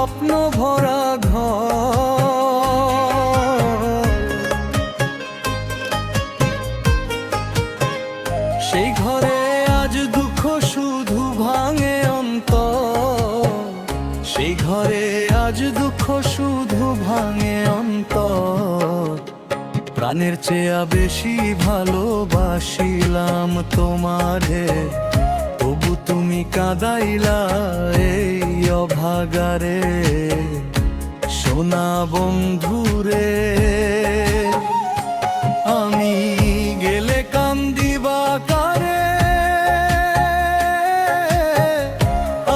স্বপ্ন ভরা ঘর, সেই ঘরে আজ দুঃখ শুধু ভাঙে অন্তর, সেই ঘরে আজ দুঃখ শুধু ভাঙে অন্তর। প্রাণের চেয়ে বেশি ভালোবাসিলাম তোমারে, তবু তুমি কাঁদাইলা এই অভাগারে। সোনা বন্ধুরে, আমি গেলে কান্দিবা কারে,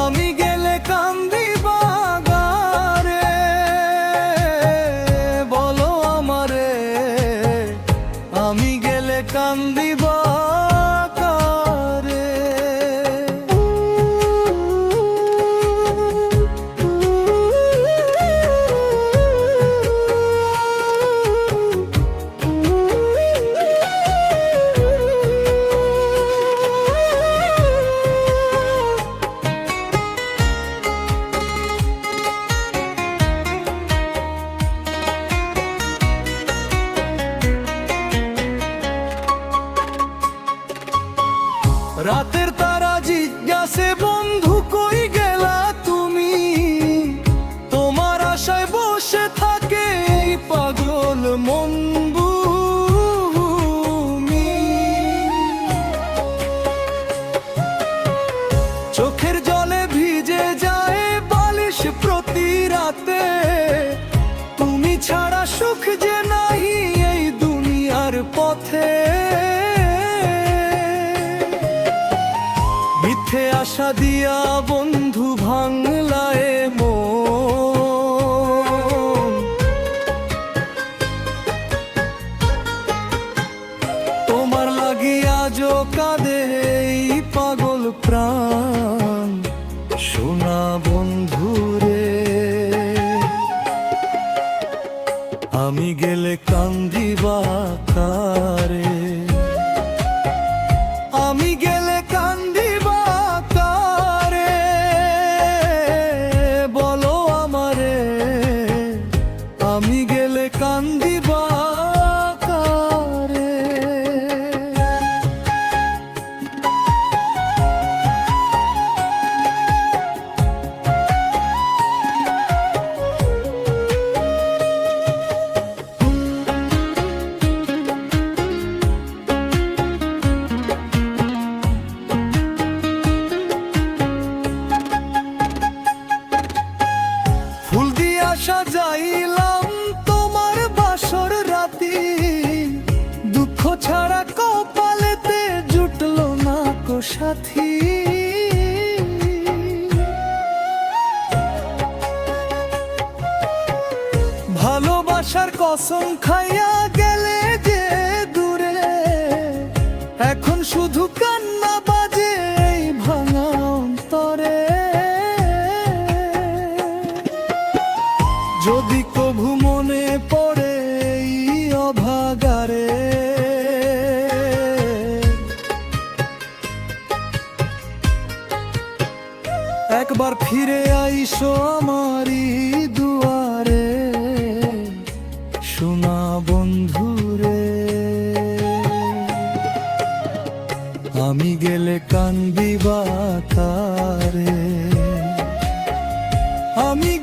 আমি গেলে কান্দিবা গারে। বলো আমারে, আমি গেলে কান্দিবা কারে। রাতের তারা জিজ্ঞাসে বন্ধু কই গেলা তুমি, তোমার আশায় বসে থাকে এই পাগল মন ভূমি। চোখের জলে ভিজে যায় বালিশ প্রতি রাতে, তুমি ছাড়া সুখ যে নাহি এই দুনিয়ার পথে। মিথ্যে আশা দিয়া বন্ধু ভাঙলায় মন, তোমার লাগিয়া যো কাঁদে এই পাগল প্রাণ। সোনা বন্ধুরে, আমি গেলে কান্দিবা কারে, আমি গেলে কান্দিবা কারে। বলো আমারে, আমি গেলে কান্দিবা কারে। সাজাইলাম তোমার বাসর রাতি, দুঃখ ছাড়া কপালেতে জুটলো না কো সাথী। ভালোবাসার কসম খাইয়া গেলে যে দূরে, এখন শুধু কান্না বাজে এই ভাঙা অন্তরে। যদি কভু মনে পড়ে এই অভাগারে, একবার ফিরে আইসো আমারি দুয়ারে। সোনা বন্ধুরে, আমি গেলে কান্দিবা কারে, আমি